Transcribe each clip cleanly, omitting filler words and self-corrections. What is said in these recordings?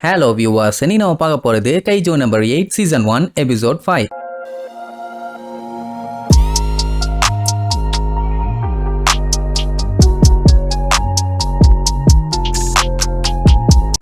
Hello viewers, இனி நம்ம பார்க்க போறது கைஜோ நம்பர் 8 சீசன் 1 எபிசோட் 5.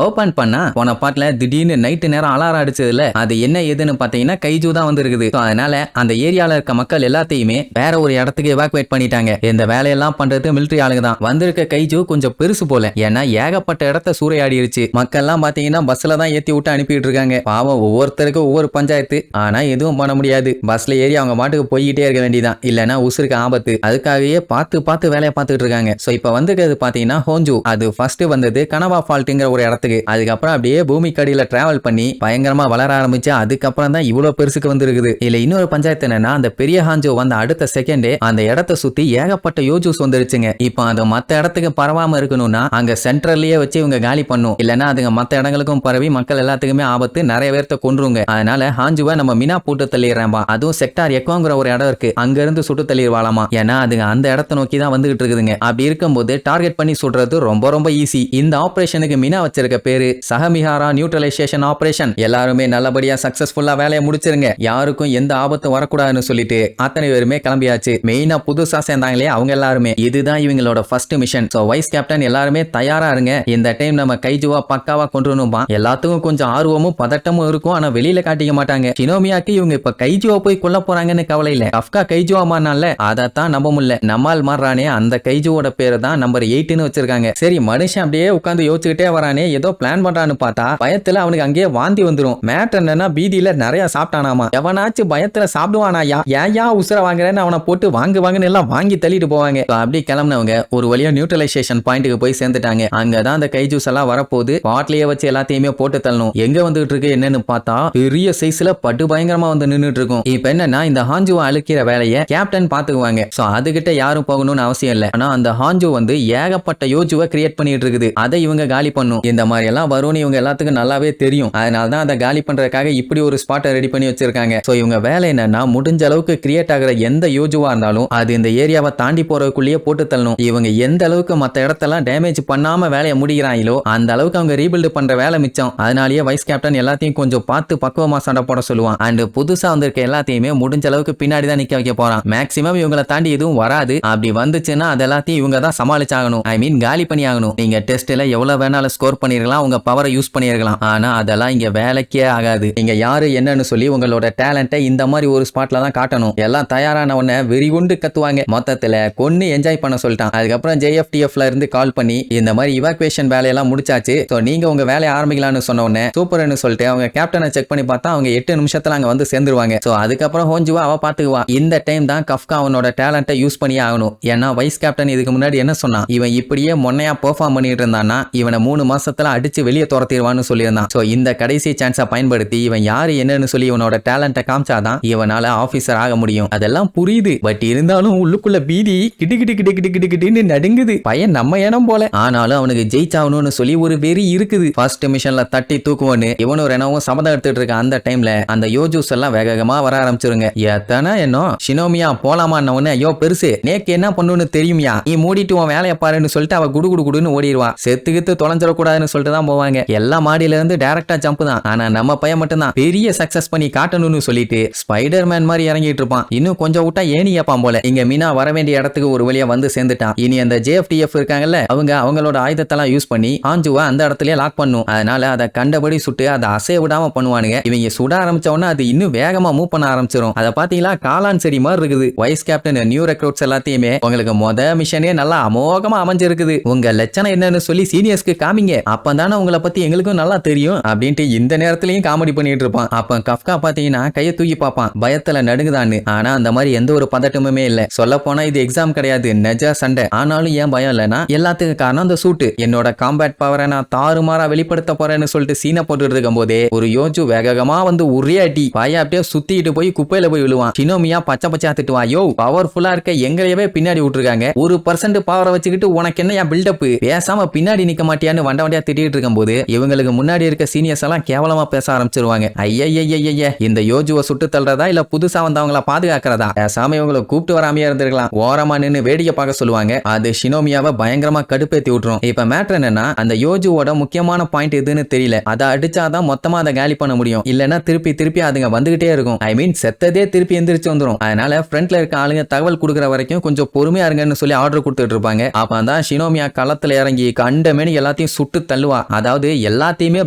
ஓபன் பண்ணா போன பாட்டுல திடீர்னு நைட்டு நேரம் அலாரம் அடிச்சதுல அது என்ன ஏதுன்னு பாத்தீங்கன்னா கைஜு தான் வந்துருக்குது. அதனால அந்த ஏரியால இருக்க மக்கள் எல்லாத்தையுமே வேற ஒரு இடத்துக்கு எவாக்குவேட் பண்ணிட்டாங்க. இந்த வேலையெல்லாம் பண்றது மிலிட்டரி ஆளுங்க தான். வந்திருக்க கைஜு கொஞ்சம் பெருசு போல, ஏன்னா ஏகப்பட்ட இடத்த சூறையாடிருச்சு. மக்கள் எல்லாம் பாத்தீங்கன்னா பஸ்ல தான் ஏத்தி விட்டு அனுப்பிட்டு இருக்காங்க. பாவம், ஒவ்வொருத்தருக்கும் ஒவ்வொரு பஞ்சாயத்து. ஆனா எதுவும் பண்ண முடியாது. பஸ்ல ஏறி அவங்க மாட்டுக்கு போய்கிட்டே இருக்க வேண்டியதான், இல்லன்னா உசுருக்கு ஆபத்து. அதுக்காகவே பார்த்து வேலையை பார்த்துட்டு இருக்காங்க. சோ இப்ப வந்துக்கிறது பாத்தீங்கன்னா ஹோஞ்சு. அது ஃபர்ஸ்ட் வந்தது கனவா ஃபால்ட்டுங்கிற ஒரு இடத்துக்கு. அதுக்கப்புறம் அப்படியே பூமிக்கு அடியில டிராவல் பண்ணி பயங்கரமா வளர ஆரம்பிச்சு அதுக்கப்புறம் தான் இவ்வளவு பெருசுக்கு வந்துருக்குது. இல்ல இன்னொரு பஞ்சாயத்து என்னன்னா, அந்த பெரிய ஹாஞ்சோ வந்த அடுத்த செகண்டே அந்த இடத்தை சுத்தி ஏகப்பட்ட யோஜூஸ் வந்துருச்சுங்க. இப்போ அது மத்த இடத்துக்கு பரவாம இருக்கணும்னா அங்க சென்ட்ரல்லயே வச்சு இவங்க காலி பண்ணும், இல்லன்னா அதுங்க மத்த இடங்களுக்கும் பரவி மக்கள் எல்லாத்துக்குமே ஆபத்து, நிறைய பேர்த்த கொன்றுங்க. அதனால ஹாஞ்சுவை நம்ம மினா போட்டு தள்ளிடுறேன்பா. அதுவும் செக்டார் எக்கோங்கிற ஒரு இடம் இருக்கு, அங்க இருந்து சுட்டு தள்ளிடுவாளாமா. ஏன்னா அதுங்க அந்த இடத்தை நோக்கி தான் வந்துகிட்டு இருக்குதுங்க. அப்படி இருக்கும்போது டார்கெட் பண்ணி சுடுறது ரொம்ப ஈஸி. இந்த ஆபரேஷனுக்கு மினா வச்சிருக்க பேரு சஹமிஹாரா நியூட்ரலைசேஷன் ஆபரேஷன். எல்லாருமே நல்லபடியா சக்சஸ்ஃபுல்லா வேலையை முடிச்சிருங்க, யாருக்கும் எந்த ஆபத்தும் வரக்கூடாதுன்னு சொல்லிட்டு அத்தனை பேருமே கிளம்பியாச்சு. மெயினா புதுசா சேர்ந்தாங்களே அவங்க எல்லாருமே இதுதான் இவங்களோட first mission. So vice captain எல்லாருமே தயாரா இருங்க. இந்த டைம் நம்ம கைஜுவா பக்காவா கொண்டுணும்பா. எல்லாத்துக்கும் கொஞ்சம் ஆர்வமும் பதட்டமும் இருக்கும், ஆனா வெளியில காட்டிக்க மாட்டாங்க. ஷினோமியாக்கு இவங்க இப்ப கைஜுவா போய் கொல்ல போறாங்கன்னு கவலை இல்ல. கஃப்கா கைஜுவா மாறினால அதைத்தான் நம்ப முடியல. நம்மால் மாறானே அந்த கைஜுவோட பேரு தான் நம்பர் 8ன்னு வச்சிருக்காங்க. சரி, மனுஷன் அப்படியே உட்காந்து யோசிச்சுக்கிட்டே வரானே, ஏதோ பிளான் பண்றான்னு பார்த்தா பயத்துல அவனுக்கு அங்கேயே வாந்தி வந்துரும். மேட்டர் என்னன்னா, பீதியில நிறைய சாப்பிட்டானாமா. எவனாச்சும் பயத்துல சாப்பிடுவானாயா? ஏயா உசுர வாங்குறேன்னு அவனை போட்டு வாங்குன்னு எல்லாம் வாங்கி தள்ளிட்டு போவாங்க. அப்படி கிளம்பினவங்க ஒரு வழியா நியூட்ரலைசேஷன் பாயிண்ட்டுக்கு போய் சேர்ந்துட்டாங்க. அங்கதான் அந்த கைஜூஸ் எல்லாம் வரப்போகுது. பாட்லயே வச்சு எல்லாத்தையுமே போட்டு தள்ளணும். எங்க வந்துட்டு இருக்கு என்னன்னு பார்த்தா பெரிய சைஸ்ல பட்டு பயங்கரமா வந்து நின்னுட்டு இருக்கும். இப்ப என்னன்னா, இந்த ஹாஞ்சுவை அழுக்கிற வேலையை கேப்டன் பாத்துக்குவாங்க. சோ அதுகிட்ட யாரும் போகணும்னு அவசியம் இல்லை. ஆனா அந்த ஹாஞ்சு வந்து ஏகப்பட்ட யோஜுவை கிரியேட் பண்ணிட்டு இருக்குது. அதை இவங்க காலி பண்ணும். இந்த மாதிரி எல்லாம் வரும்னு இவங்க எல்லாத்துக்கும் நல்லாவே தெரியும். அதனால தான் அதை காலி பண்றதுக்காக இப்படி ஒரு ஸ்பாட்டை ரெடி பண்ணி வச்சிருக்காங்க. சோ இவங்க வேலை என்னன்னா, முடிஞ்ச அளவுக்கு கிரியேட் ஆகிற எந்த யோஜுவா இருந்தாலும் அது இந்த ஏரியாவை தாண்டி போறதுக்குள்ளேயே போட்டு தள்ளணும். இவங்க எந்த அளவுக்கு மத்த இடத்தெல்லாம் டேமேஜ் பண்ணாம வேலையை முடிக்கிறாங்களோ அந்த அளவுக்கு அவங்க ரீபில்டு பண்ற வேலை மிச்சம். அதனாலேயே வைஸ் கேப்டன் எல்லாத்தையும் கொஞ்சம் பார்த்து பக்குவமா சண்டை போட சொல்லுவான். அண்ட் புதுசா வந்திருக்க எல்லாத்தையுமே முடிஞ்ச அளவுக்கு பின்னாடி தான் நிக்க வைக்க போறான். மேக்சிமம் இவங்களை தாண்டி எதுவும் வராது. அப்படி வந்துச்சுன்னா அது எல்லாத்தையும் இவங்க தான் சமாளிச்சாகணும். ஐ மீன் காலி பண்ணி ஆகணும். நீங்க டெஸ்ட்ல எவ்வளவு வேணாலும் ஸ்கோர் பண்ணிருக்கலாம், உங்க பவரை யூஸ் பண்ணிருக்கலாம், ஆனா அதெல்லாம் இங்க வேலைக்கே ஆகாது. நீங்க யாரு என்னன்னு சொல்லி உங்களோட டேலண்ட்டை இந்த மாதிரி ஒரு ஸ்பாட்ல தான் காட்டணும். எல்லாம் தயாரான உடனே வெறி கொண்டு கத்துவாங்க. மொத்தத்துல கொன்னு என்ஜாய் பண்ண சொல்லிட்டான். அதுக்கப்புறம் JFTFல இருந்து கால் பண்ணி இந்த மாதிரி இவாக்குவேஷன் வேலையெல்லாம் முடிச்சாச்சு, சோ நீங்க உங்க வேலையை ஆரம்பிக்கலாம்னு சொன்ன உடனே சூப்பர்னு சொல்லிட்டு அவங்க கேப்டனை செக் பண்ணி பார்த்தா அவங்க 8 நிமிஷத்துல அங்க வந்து சேர்ந்துருவாங்க. சோ அதுக்கப்புறம் ஹோஞ்சுவா அவ பாத்துக்குவா. இந்த டைம் தான் கஃப்கா அவனோட டேலண்ட்டை யூஸ் பண்ணி ஆகணும். ஏன்னா வைஸ் கேப்டன் இதுக்கு முன்னாடி என்ன சொன்னான், இவன் இப்படியே மொன்னையா பெர்ஃபார்ம் பண்ணிட்டு இருந்தான்னா இவனை 3 மாசத்துல அடிச்சு வெளியே துரத்திடுவான்னு சொல்லியிருந்தான். சோ இந்த கடைசி சான்ஸை பயன்படுத்தி இவன் யாரு என்னன்னு சொல்லி இவனோட டேலண்ட்டை காமிச்சாதான் இவனால ஆபீசர் ஆக முடியும். அதெல்லாம் புரியுது. பட் இருந்தாலும் உள்ளுக்குள்ள பீதி கிட்டு நடுங்குது. பையன் நம்ம இனம் போல. ஆனாலும் அவனுக்கு ஜெயிச்சாகணும்னு சொல்லி ஒரு வெறி இருக்குது. ஃபர்ஸ்ட் மிஷன்ல தட்டி தூக்குவோன்னு இவனும் ரெனவும் சபதம் எடுத்துட்டு இருக்க அந்த டைம்ல அந்த யோஜூஸ் எல்லாம் வேகமா வர ஆரம்பிச்சிருங்க. எத்தனை என்ன ஷினோமியா போலாமான்னு உடனே, ஐயோ பெருசு நேக்கு என்ன பண்ணுன்னு தெரியுமியா, நீ மூடிட்டு உன் வேலையை பாருன்னு சொல்லிட்டு அவ குடுன்னு ஓடிடுவா. செத்துக்கிட்டு தொலைஞ்சிடக்கூடாதுன்னு சொல்லிட்டு தான் போவாங்க. எல்லா மாடியில இருந்து டைரக்டா ஜம்ப் தான். ஆனா நம்ம பையன் மட்டும் தான் பெரிய சக்சஸ் பண்ணி காட்டணும்னு சொல்லிட்டு ஸ்பைடர் மேன் மாதிரி இறங்கிட்டு இருப்பான். இன்னும் கொஞ்சம் விட்டா ஏணி ஏப்பான் போல. இங்க மீனா வர வேண்டிய இடத்துக்கு ஒரு வழியா வந்து சேர்ந்துட்டான். இனி அந்த JFTF இருக்காங்கல்ல, அவங்களோட ஆயுதத்தெல்லாம் யூஸ் பண்ணி ஹாஞ்சுவை அந்த இடத்துலயே லாக் பண்ணும். அதனால அதை கண்டபடி சுட்டு அதை அசைய விடாம பண்ணுவானுங்க. இவங்க சுட ஆரம்பிச்ச உடனே அது இன்னும் வேகமா மூவ் பண்ண ஆரம்பிச்சிடும். அதை பாத்தீங்களா, காளான் செடி மாதிரி இருக்குது. வைஸ் கேப்டன் நியூ ரெக்ரூட்ஸ் எல்லாத்தையுமே உங்களுக்கு மொத மிஷனே நல்லா அமோகமா அமைஞ்சிருக்குது. உங்க லட்சணம் என்னன்னு சொல்லி சீனியர்ஸ்க்கு காமிங்க, அப்பதானே உங்களை பத்தி எங்களுக்கும் நல்லா தெரியும் அப்படின்ட்டு இந்த நேரத்திலயும் காமெடி பண்ணிட்டு இருப்பான். அப்ப கஃப்கா பாத்தீங்கன்னா கையை தூக்கி பார்ப்பான், பயத்துல நடுங்குதான்னு. ஆனா அந்த மாதிரி எந்த ஒரு பதட்டமுமே இல்ல. சொல்ல போனா இது எக்ஸாம் கிடையாது, நெஜ சண்டை. ஆனாலும் ஏன் பயம் இல்லைன்னா, எல்லாத்துக்கும் காரணம் அந்த சூட்டு. என்னோட காம்பேட் பவரை நான் தாறுமாறா வெளிப்படுத்த போறேன்னு சொல்லிட்டு சீனை போட்டுட்டு இருக்கும் போதே ஒரு யோஜு வேகமா வந்து ஒரே அடி பையன் அப்படியே சுத்திட்டு போய் குப்பையில போய் விழுவான். ஷினோமியா பச்சை திட்டுவா, யோ பவர்ஃபுல்லா இருக்க எங்களையவே பின்னாடி விட்டுருக்காங்க, 1% பவரை வச்சுக்கிட்டு உனக்கு என்ன பில்டப், பேசாம பின்னாடி நிக்க மாட்டியான்னு வண்டியா திட்டிட்டு இருக்கும்போது இவங்களுக்கு முன்னாடி இருக்க சீனியர்ஸ் எல்லாம் கேவலமா பேச ஆரம்பிச்சிருவாங்க. ஐயய்யய்யய்ய, இந்த யோஜுவை சுட்டு தள்ளுறதா இல்ல புதுசா வந்தவங்கள பாதுகாக்கிறதா? பேசாம இவங்களை கூப்பிட்டு வராமையா இருந்திருக்கலாம். ஓரமா நின்னு வேடிக்கை பார்க்க சொல்லுவாங்க. அது ஷினோமியாவை பயங்கரமா கடுப்பேத்தி விட்டுரும். இப்ப மேட்டர் என்னன்னா, அந்த யோஜுவோட முக்கியமான பாயிண்ட் எதுன்னு தெரியல. அதை அடிச்சாதான் மொத்தமா அதை காலி பண்ண முடியும். இல்லன்னா திருப்பி திருப்பி அதுங்க வந்துகிட்டே இருக்கும். ஐ மீன் செத்ததே திருப்பி எந்திரிச்சு வந்துரும். அதனால ஃப்ரண்ட்ல இருக்க ஆளுங்க தகவல் கொடுக்குற வரைக்கும் கொஞ்சம் பொறுமையா இருங்கன்னு சொல்லி ஆர்டர் கொடுத்துட்டு இருப்பாங்க. அப்பதான் ஷினோமியா களத்துல இறங்கி கண்டமேனி எல்லாத்தையும் சுட்டு தள்ளுவா. அதாவது எல்லாத்தையுமே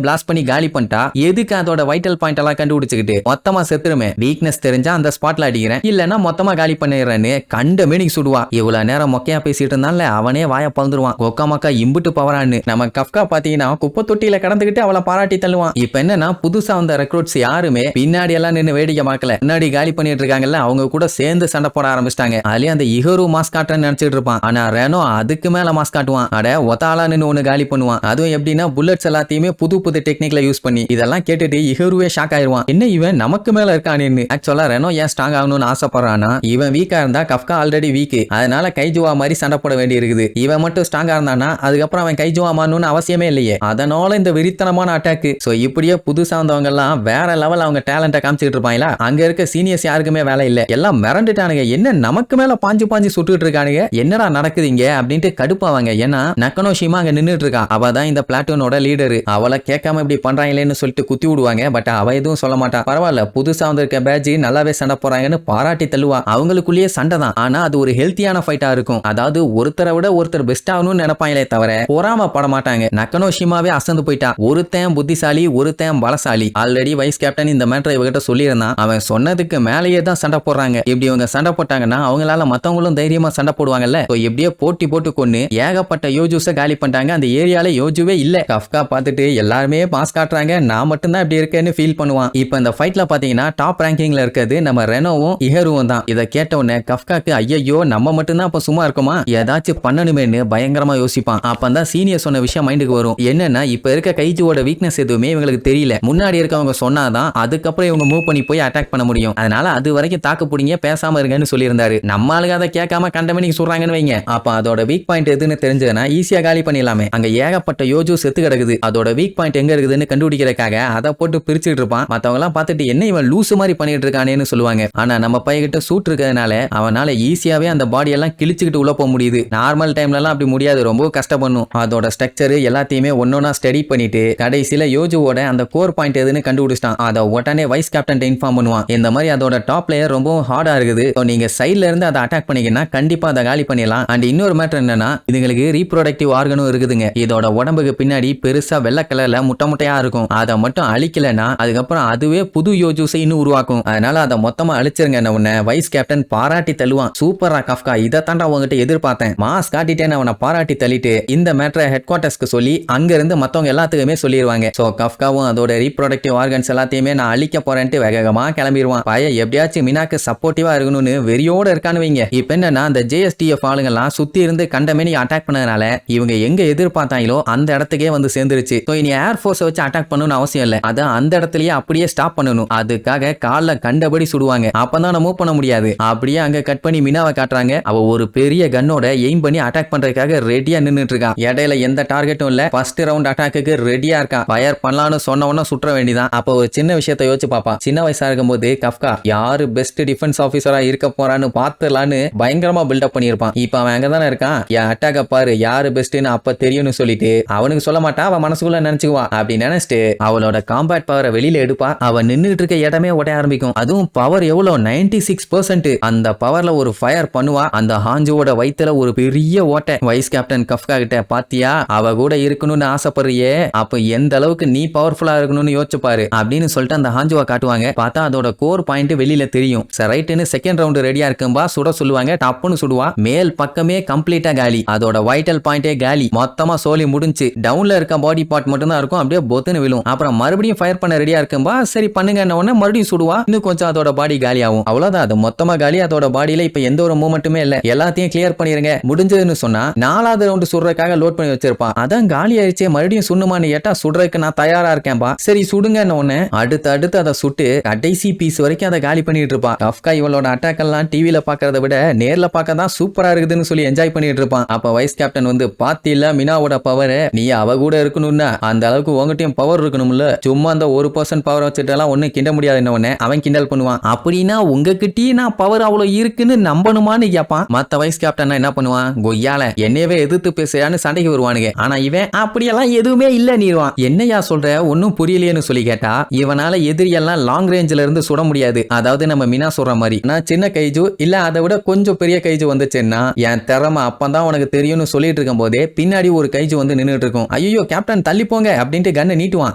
பிளாஸ்ட் பண்ணி காலி பண்ணிட்டா எதுக்கு அதோட வைட்டல் பாயிண்ட் எல்லாம் கண்டுபிடிச்சுக்கிட்டு மொத்தமா செத்துருமே. வீக்னஸ் தெரிஞ்சா அந்த ஸ்பாட்ல அடிக்கிறேன், இல்லன்னா மொத்தமா காலி பண்ணிடுறேன்னு கண்டமேனி சுடுவா. இவ்வளவு நேரம் மொக்கையா பேசிட்டு இருந்தால அவனே வாய பறந்துருவான். கொக்கா மக்கா இம்புட்டு பவரான்னு. நம்ம கஃப்கா பாத்தீங்கன்னா குப்பை தொட்டியில கடந்துகிட்டு அவளை பாராட்டி தள்ளுவான். இப்ப என்னன்னா புதுசா வந்த ரெக்ரூட்ஸ் யாருமே பின்னாடி எல்லாம் நின்னு வேடிக்கை பார்க்கல. முன்னாடி காலி பண்ணிட்டு இருக்காங்கல்ல, அவங்க கூட சேர்ந்து சண்டை போட ஆரம்பிச்சிட்டாங்க. அதுலயும் அந்த இஹரு மாஸ்க் காட்டுறேன்னு நினைச்சிட்டு இருப்பான். ஆனா ரெனோ அதுக்கு மேல மாஸ்க் காட்டுவான். அட ஒத்தாளா நின்னு ஒண்ணு காலி பண்ணுவான். அதுவும் எப்படின்னா புல்லட்ஸ் எல்லாத்தையுமே புது புது டெக்னிக்ல யூஸ் பண்ணி. இதெல்லாம் கேட்டுட்டு இஹருவே ஷாக் ஆயிருவான். என்ன இவன் நமக்கு மேல இருக்கானு. ஆக்சுவலா ரெனோ ஏன் ஸ்ட்ராங் ஆகணும்னு ஆசைப்படுறானா, இவன் வீக்கா இருந்தா கஃப்கா ஆல்ரெடி வீக். அதனால கைஜுவா மாதிரி சண்டை போட வேண்டி இருக்குது. இவன் மட்டும் ஸ்ட்ராங்கா இருந்தானா அதுக்கப்புறம் அவன் கைஜுவா மாறணும்னு அவசியமே இல்லையே. அதனால இந்த வெறித்தனமான அட்டாக். சோ இப்படியே புதுசா வந்தவங்க எல்லாம் வேற லெவல் அவங்க டேலண்ட காமிச்சிட்டு இருப்பாங்களா. அங்க இருக்க சீனியர்ஸ் யாருக்குமே வேலை இல்ல. எல்லாம் மிரண்டுட்டானுங்க. என்ன நமக்கு மேல பாஞ்சு பாஞ்சு சுட்டுட்டு இருக்கானுங்க, என்னடா நடக்குதுங்க அப்படின்ட்டு கடுப்பாவாங்க. ஏன்னா நக்கனோஷிமா அங்க நின்னுட்டு இருக்கா. அவ தான் இந்த பிளாட்டூனோட லீடர். அவளை கேட்காம இப்படி பண்றாங்களேன்னு சொல்லிட்டு குத்தி விடுவாங்க. பட் அவ எதுவும் சொல்ல மாட்டா. பரவாயில்ல, புதுசா வந்திருக்க பேட்ச் நல்லாவே சண்டை போறாங்கன்னு பாராட்டி தள்ளுவா. அவங்களுக்குள்ளேயே சண்டை தான், ஆனா அது ஒரு ஹெல்த்தியான ஃபைட்டா இருக்கும். அதாவது ஒருத்தரை விட ஒருத்தர் பெஸ்ட் ஆகணும்னு நினைப்பாங்களே தவிர பொறாம பட மாட்டாங்க. நக்கனோஷிமாவே அசந்து போயிட்டா. ஒருத்தன் புத்திசாலி, ஒருத்தன் பலசாலி. ஆல்ரெடி வைஸ் கேப்டன் இந்த மேட்டரை இவகிட்ட சொல்லியிருந்தான். அவன் சொன்னதுக்கு மேலேயே தான் சண்டை போடுறாங்க. இப்படி இவங்க சண்டை போட்டாங்கன்னா அவங்களால மத்தவங்களும் தைரியமா சண்டை போடுவாங்கல்ல. எப்படியே போட்டி போட்டு கொண்டு ஏகப்பட்ட யோஜுஸை காலி பண்ணிட்டாங்க. அந்த ஏரியால யோஜுவே இல்ல. கஃப்கா பார்த்துட்டு எல்லாருமே பாஸ் காட்டுறாங்க, நான் மட்டும் தான் இப்படி இருக்கேன்னு ஃபீல் பண்ணுவான். இப்ப இந்த ஃபைட்ல பாத்தீங்கன்னா டாப் ரேங்கிங்ல இருக்கிறது நம்ம ரெனோவும் இஹருவும் தான். இதை கேட்ட உடனே கஃப்காக்கு ஐயோ நம்ம மட்டும் தான் அப்ப சும்மா இருக்குமா, ஏதாச்சும் பண்ணணுமேன்னு பயங்கரமா யோசிப்பான். அப்பதான் சீனியர் சொன்ன விஷயம் மைண்டுக்கு வரும். என்னன்னா இப்ப இருக்க கைஜுவோட வீக்னஸ் எதுவுமே இவங்களுக்கு தெரியல. முன்னாடி இருக்கவங்க சொன்னாதான் அதுக்கப்புறம் இவங்க மூவ் பண்ணி போய் அட்டாக் பண்ண முடியும். அதனால அது வரைக்கும் தாக்கு பிடிங்க, பேசாம இருங்கன்னு சொல்லியிருந்தாரு. நம்ம ஆளுங்க அதை கேட்காம கண்டமணிக்கு சொல்றாங்கன்னு வைங்க. அப்ப அதோட வீக் பாயிண்ட் எதுன்னு தெரிஞ்சதுன்னா ஈஸியா காலி பண்ணிடலாமே. அங்க ஏகப்பட்ட யோஜு செத்து கிடக்குது. அதோட வீக் பாயிண்ட் எங்க இருக்குதுன்னு கண்டுபிடிக்கிறதுக்காக அதை போட்டு பிரிச்சுட்டு இருப்பான். மத்தவங்க எல்லாம் பார்த்துட்டு என்ன இவன் லூசு மாதிரி பண்ணிட்டு இருக்கானேன்னு சொல்லுவாங்க. ஆனா நம்ம பையகிட்ட சூட் இருக்கிறதுனால அவனால ஈஸியாவே அந்த பாடி எல்லாம் கிழிச்சுக்கிட்டு உள்ள போக முடியுது. நார்மல் டைம்ல எல்லாம் அப்படி முடியாது, ரொம்ப கஷ்டப்படணும். அதோட ஸ்ட்ரக்சர் எல்லாத்தையுமே ஒன்னொன்னா ஸ்டடி பண்ணிட்டு கடைசியில யோஜுவோட அந்த கோர் பாயிண்ட் எதுன்னு கண்டுபிடிச்சிட்டான். அதை உடனே வைஸ் கேப்டன் இன்ஃபார்ம் பண்ணுவான். இந்த மாதிரி அதோட டாப் பிளேயர் ரொம்ப ஹார்டா இருக்குது, நீங்க சைட்ல இருந்து அதை அட்டாக் பண்ணீங்கன்னா கண்டிப்பா அதை காலி பண்ணிடலாம். அண்ட் இன்னொரு மேட்டர் என்னன்னா இதுங்களுக்கு ரீப்ரொடக்டிவ் ஆர்கனும் இருக்குதுங்க. இதோட உடம்புக்கு பின்னாடி பெருசா வெள்ளை கலர்ல முட்டை முட்டையா இருக்கும். அதை மட்டும் அழிக்கலன்னா அதுக்கப்புறம் அதுவே புது யோஜூஸை இன்னும் உருவாக்கும். அதனால அதை மொத்தமா அழிச்சிருங்க. உன்னை வைஸ் கேப்டன் பாராட்டி தள்ளுவான். சூப்பரா கஃப்கா, இதை தாண்டா உங்ககிட்ட எதிர்பார்த்தேன், மாஸ் காட்டிட்டேன்னு அவனை பாராட்டி தள்ளிட்டு இந்த மேட்டரை ஹெட் குவார்டர்ஸ்க்கு சொல்லி அங்க இருந்து மத்தவங்க எல்லாத்துக்குமே சொல்லிடுவாங்க. சோ கஃப்காவும் அதோட ரீப்ரொடக்டிவ் ஆர்கன்ஸ் எல்லாத்தையுமே நான் அழிக்க போறேன்ட்டு வேகமா கிளம்பிடுவான். பையன் எப்படியாச்சும் மினாக்கு சப்போர்ட்டிவா இருக்கணும்னு வெறியோட இருக்கான்னு வைங்க. இப்ப என்னன்னா அந்த JSTF ஆளுங்கெல்லாம் சுத்தி இருந்து கண்டமேனி அட்டாக் பண்ணதுனால இவங்க எங்க எதிர்பார்த்தாங்களோ அந்த இடத்துக்கே வந்து சேர்ந்துருச்சு. இனி ஏர்ஃபோர்ஸ் வச்சு அட்டாக் பண்ணணும்னு அவசியம் இல்லை, அதை அந்த இடத்துலயே அப்படியே ஸ்டாப் பண்ணணும். அதுக்காக கால்ல கண்டபடி சுடுவாங்க. அப்பதான் மூவ் பண்ண முடியாது. அப்படியே அங்க கட் பண்ணி மினாவை காட்டுறாங்க. அவ ஒரு பெரிய கன்னோட எய்ம் பண்ணி அட்டாக் பண்றதுக்காக ரெடியா நின்னுட்டு இருக்கா. இடையில எந்த டார்கெட்டும் இல்ல. ஃபர்ஸ்ட் ரவுண்ட் அட்டாக்கு ரெடியா இருக்கா. ஃபயர் பண்ணலாம்னு சொன்ன உடனே சுற்ற வேண்டிதான். அப்ப ஒரு சின்ன விஷயத்தை யோசிச்சு பாப்பா. சின்ன வயசா இருக்கும்போது கஃப்கா யாரு பெஸ்ட் டிஃபென்ஸ் ஆபீசரா இருக்க போறான்னு பாத்துலான்னு பயங்கரமா பில்டப் பண்ணிருப்பான். இப்ப அவன் அங்கதானே இருக்கான். என் அட்டாக்க பாரு யாரு பெஸ்ட்னு அப்ப தெரியும்னு சொல்லிட்டு அவனுக்கு சொல்ல மாட்டா. அவன் மனசுக்குள்ள நினைச்சுக்குவா. அப்படி நினைச்சிட்டு அவளோட காம்பேட் பவரை வெளியில எடுப்பா. அவ நின்னுட்டு இருக்க இடமே உடைய ஆரம்பிக்கும். அதுவும் பவர் எவ்வளவு 96%. அந்த பவர்ல ஒரு ஃபயர் பண்ணுவா. அந்த ஹாஞ்சுவோட வயித்துல ஒரு பெரிய ஓட்டை. வைஸ் கேப்டன் கஃப்கா கிட்ட பாத்தியா, அவ கூட இருக்கணும்னு ஆசைப்படுறியே, அப்ப எந்த அளவுக்கு நீ பவர்ஃபுல்லா இருக்கணும்னு யோசிச்சு பாரு அப்படின்னு சொல்லிட்டு அந்த ஹாஞ்சுவா காட்டுவாங்க. பார்த்தா அதோட கோர் பாயிண்ட் வெளியில தெரியும். ரைட்னு செகண்ட் ரவுண்ட் ரெடியா இருக்கும்பா சுட சொல்லுவாங்க. டப்புன்னு சுடுவா. மேல் பக்கமே கம்ப்ளீட்டா காலி. அதோட வைட்டல் பாயிண்டே காலி. மொத்தமா சோலி முடிஞ்சு டவுன்ல இருக்க பாடி பார்ட் மட்டும் தான் இருக்கும். அப்படியே பொத்துன்னு விழும். அப்புறம் மறுபடியும் ஃபயர் பண்ண ரெடியா இருக்கும்பா சரி பண்ணுங்க உடனே மறுபடியும் சுடுவா. இன்னும் கொஞ்சம் அதோட பாடி காலி ஆகும். அவ்வளவுதான், அது மொத்தமா காலி. அதோட பாடியில இப்ப எந்த ஒரு மூவ்மெண்ட்டுமே இல்ல. எல்லாத்தையும் கிளியர் பண்ணிருங்க முடிஞ்சதுன்னு சொன்னா 4வது ரவுண்ட் சுடுறதுக்காக லோட் பண்ணி வச்சிருப்பான். அதான் காலி ஆயிடுச்சு, மறுபடியும் சுண்ணுமான்னு கேட்டா சுடுறதுக்கு நான் தயாரா இருக்கேன்பா. சரி சுடுங்க உடனே அடுத்து அதை சுட்டு கடைசி பீஸ் வரைக்கும் அதை காலி பண்ணிட்டு இருப்பான். கஃப்கா இவளோட அட்டாக் எல்லாம் டிவில பாக்குறத விட நேர்ல பார்க்க தான் சூப்பரா இருக்குதுன்னு சொல்லி என்ஜாய் பண்ணிட்டு இருப்பான். அப்ப வைஸ் கேப்டன் வந்து பாத்தில மினாவோட பவர், நீ அவ கூட இருக்கணும்னா அந்த அளவுக்கு உங்ககிட்டயும் பவர் இருக்கணும்ல. சும்மா அந்த 1% பவர் வச்சுட்டெல்லாம் ஒன்னும் கிண்ட முடியாது. என்ன அவன் கிண்டல் பண்ணுவான். அப்படின்னா உங்ககிட்டயும் நான் பவர் அவ்வளவு இருக்குன்னு நம்பணுமான்னு கேட்பான். மத்த வைஸ் கேப்டன் என்ன பண்ணுவான், கொய்யால என்னையவே எதிர்த்து பேசுறான்னு சண்டைக்கு வருவானுங்க. ஆனா இவன் அப்படியெல்லாம் எதுவுமே இல்ல நீருவான். என்னையா சொல்ற, ஒன்னும் புரியலையேன்னு சொல்லி கேட்டா, இவனால எதிரியெல்லாம் லாங் ரேஞ்சில இருந்து சுட முடியாது. அதாவது நம்ம மினா சொல்ற மாதிரி நான் சின்ன கைஜு இல்ல அதை விட கொஞ்சம் பெரிய கைஜு வந்துச்சுன்னா என் திறமை அப்பதான் உனக்கு தெரியும்னு சொல்லிட்டு இருக்கும் போதே பின்னாடி ஒரு கைஜு வந்து நின்னுட்டு இருக்கும். ஐயோ கேப்டன் தள்ளி போங்க அப்படின்ட்டு கண்ணை நீட்டுவான்.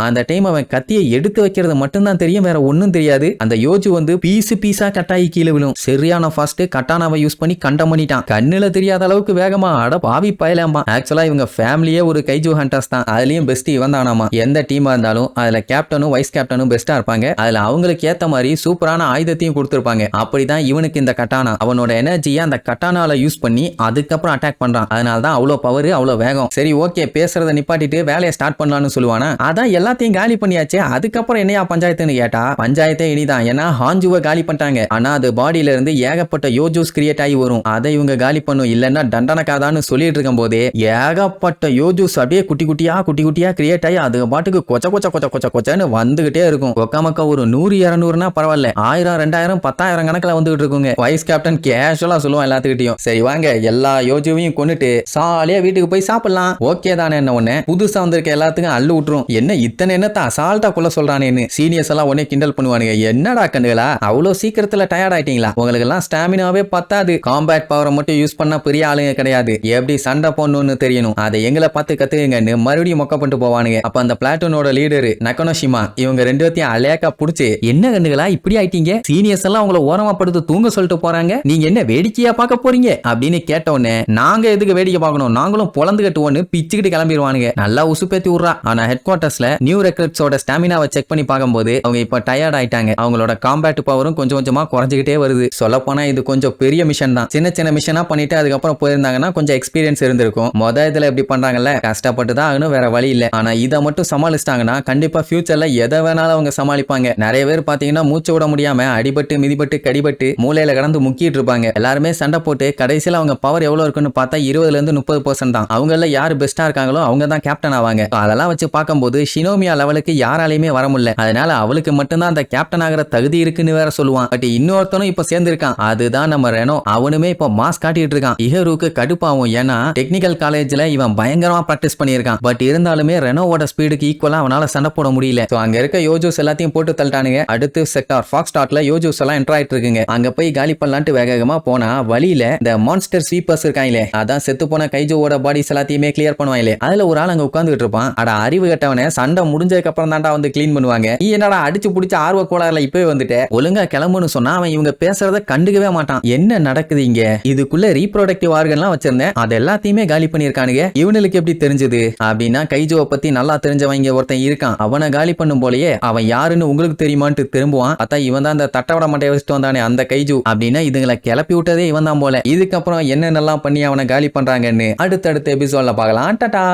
அந்த டைம் அவன் கத்தியை எடுத்து வைக்கிறது மட்டும்தான் தெரியும், வேற ஒன்னும் தெரியாது. அந்த யோஜு வந்து பீஸா கட்டாயி கீழே விழும். சரியான ஃபாஸ்ட் கட்டானாவை யூஸ் பண்ணி கண்டம் பண்ணிட்டான். கண்ணுல தெரியாத அளவுக்கு வேகமா. அட பாவி பயலாமா. ஆக்சுவலா இவங்க ஃபேமிலியே ஒரு கைஜு ஹண்டர்ஸ் தான். அதுலயும் பெஸ்ட் இவன் தானாமா. எந்த டீமா இருந்தாலும் அதுல கேப்டனும் வைஸ் கேப்டனும் பெஸ்டா இருப்பாங்க. அதுல அவங்களுக்கு ஏத்த மாதிரி சூப்பரான ஆயுதத்தையும் கொடுத்திருப்பாங்க. அப்படிதான் இவனுக்கு இந்த கட்டானா அவனோட எனர்ஜியை அந்த கட்டானால யூஸ் பண்ணி அதுக்கப்புறம் அட்டாக் பண்றான். அதனாலதான் அவ்வளவு பவர் அவ்வளவு வேகம். சரி ஓகே, பேசுறத நிப்பாட்டிட்டு வேலையை ஸ்டார்ட் பண்ணலாம்னு சொல்லுவானா. அதான் எல்லாத்தையும் காலி பண்ணியாச்சு, அதுக்கப்புறம் என்னையா பஞ்சாயத்துன்னு கேட்டா, பஞ்சாயத்தே இனிதான். ஏன்னா ஹாஞ்சுவை காலி பண்ணிட்டாங்க. ஆனா அது பாடியில இருந்து ஏகப்பட்ட யோஜூஸ் கிரியேட் ஆகி வரும். அதை இவங்க காலி பண்ணும், இல்லன்னா தண்டனக்காதான்னு சொல்லிட்டு இருக்கும் போதே ஏகப்பட்ட யோஜூஸ் அப்படியே குட்டி குட்டியா கிரியேட் ஆகி அது பாட்டுக்கு கொச்சன்னு வந்துகிட்டே இருக்கும். ஒக்காமக்கா ஒரு 100-200னா பரவாயில்ல, 1000-2000 10,000 கணக்குல வந்துகிட்டு இருக்குங்க. வைஸ் கேப்டன் கேஷுவலா சொல்லுவான் எல்லாத்துக்கிட்டையும், சரி வாங்க எல்லா யோஜுவையும் கொண்டுட்டு சாலியா வீட்டுக்கு போய் சாப்பிடலாம். ஓகே தானே. என்ன ஒண்ணு புதுசா வந்திருக்க எல்லாத்துக்கும் அள்ளு விட்டுரும். என்ன இத்தனை என்னத்த அசால்ட்டா கொள்ள சொல்றானேன்னு சீனியர்ஸ் எல்லாம் உடனே கிண்டல் பண்ணுவானுங்க. என்னடா கண்டுகளா, அவ்வளவு சீக்கிரத்துல டயர்ட் ஆயிட்டீங்களா, உங்களுக்கு எல்லாம் ஸ்டாமினாவே பத்தாது, காம்பேட் பவரை மட்டும் யூஸ் பண்ணா பெரிய ஆளுங்க கிடையாது, எப்படி சண்டை போடணும்னு தெரியணும், அதை எங்களை பார்த்து கத்துக்கங்கன்னு மறுபடியும் மொக்க பண்ணிட்டு போவானுங்க. அப்ப அந்த பிளாட்டூனோட லீடரு நக்கனோஷிமா இவங்க ரெண்டு பேத்தையும் அலேக்கா புடிச்சு, என்ன கண்டுகளா இப்படி ஆயிட்டீங்க, சீனியர்ஸ் எல்லாம் உங்களை ஓரமா படுத்து தூங்க சொல்லிட்டு போறாங்க, நீங்க என்ன வேடிக்கையா பார்க்க போறீங்க அப்படின்னு கேட்டவுடனே, நாங்க எதுக்கு வேடிக்கை பார்க்கணும், நாங்களும் பொழந்து கட்டுவோன்னு பிச்சுக்கிட்டு கிளம்பிடுவானுங்க. நல்லா உசுப்பேத்தி விடுறா. ஆனா ஹெட் குவார்டர்ஸ்ல நியூ ரெக்ரூட்ஸோட ஸ்டாமினாவை செக் பண்ணி பார்க்கும்போது அவங்க இப்ப டயர்ட் ஆயிட்டாங்க. அவங்களோட காம்பேட் பவரும் கொஞ்சம் கொஞ்சமா குறைஞ்சிக்கிட்டே வருது. சொல்ல போனா இது கொஞ்சம் பெரிய மிஷன் தான். சின்ன மிஷனா பண்ணிட்டு அதுக்கப்புறம் போயிருந்தாங்கன்னா கொஞ்சம் எக்ஸ்பீரியன்ஸ் இருந்திருக்கும். இதுல எப்படி பண்றாங்கல்ல, கஷ்டப்பட்டு தான் ஆகணும், வேற வழி இல்ல. ஆனா இதை மட்டும் சமாளிச்சிட்டாங்கன்னா கண்டிப்பா ஃபியூச்சர்ல எதை வேணாலும் அவங்க சமாளிப்பாங்க. நிறைய பேர் பாத்தீங்கன்னா மூச்சு விட முடியாம அடிபட்டு மிதிபட்டு கடிபட்டு மூளையில கடந்து முக்கிட்டு இருப்பாங்க. எல்லாருமே சண்டை போட்டு கடைசியில அவங்க பவர் எவ்வளவு இருக்குன்னு பார்த்தா 20-30% தான். அவங்கள யாரு பெஸ்டா இருக்காங்களோ அவங்க தான் கேப்டன் ஆவாங்க. அதெல்லாம் வச்சு பார்க்கும்போது ஷினோமியா லெவலுக்கு யாராலையுமே வர முடியல. அதனால அவளுக்கு மட்டும்தான் அந்த கேப்டன் ஆகிற தகுதி இருக்குன்னு வேற சொல்லுவான். பட் இன்னொருத்தனும் இப்ப சேர்ந்திருக்கான், அதுதான் நம்ம ரெனோ. அவனுமே இப்ப மாஸ் காட்டிட்டு இருக்கான். இஹருக்கு கடுப்பாகும், ஏன்னா டெக்னிக்கல் காலேஜ்ல இவன் பயங்கரமா பிராக்டிஸ் பண்ணியிருக்கான். பட் இருந்தாலுமே ரெனோவோட ஸ்பீடுக்கு ஈக்குவலா அவனால சண்டை போட முடியல. அங்க இருக்க யோஜூஸ் எல்லாத்தையும் போட்டு தள்ளிட்டானுங்க. அடுத்து செக்டார் ஃபாக்ஸ் ஸ்டார்ட்ல யோஜூஸ் எல்லாம் என்டர் ஆயிட்டு இருக்குங்க. அங்க போய் காலி பண்ணலான்ட்டு வேகமா போனா வழியில இந்த மான்ஸ்டர் ஸ்வீப்பர்ஸ் இருக்காங்களே, அதான் செத்து போன கைஜோவோட பாடிஸ் எல்லாத்தையுமே கிளியர் பண்ணுவாங்களே, அதுல ஒரு ஆள் அங்க உட்கார்ந்துட்டு இருப்பான். அட அறிவு கட்டவனே, சண்டை முடிஞ்சதுக்கு அப்புறம் தான்டா வந்து கிளீன் பண்ணுவாங்க, நீ என்னடா அடிச்சு புடிச்சு ஆர்வ கோளாறுல இப்பவே வந்துட்டு ஒழுங்கா கிளம்புன்னு சொன்னா அவன் இவங்க பேசுறத கண்டுக்கவே மாட்டான். என்ன நடக்குது இங்க, இதுக்குள்ள ரீப்ரொடக்டிவ் ஆர்கன்லாம் வச்சிருந்தேன், அது எல்லாத்தையுமே காலி பண்ணிருக்கானுங்க, இவனுக்கு எப்படி தெரிஞ்சது அப்படின்னா கைஜோவை பத்தி நல்லா தெரிஞ்சவங்க ஒருத்தன் இருக்கான், அவனை காலி பண்ணும் போலயே அவன் யாருன்னு உங்களுக்கு தெரியுமான்ட்டு திரும்புவான். பார்த்தா இவன் தான் அந்த தட்டவட மட்டையை வச்சுட்டு வந்தானே அந்த கைஜு. அப்படின்னா இதுங்களை கிளப்பி விட்டதே இவன் தான் போல. இதுக்கப்புறம் என்னென்னலாம் பண்ணி அவனை காலி பண்றாங்கன்னு அடுத்தடுத்த எபிசோட்ல பார்க்கலாம். டாடா.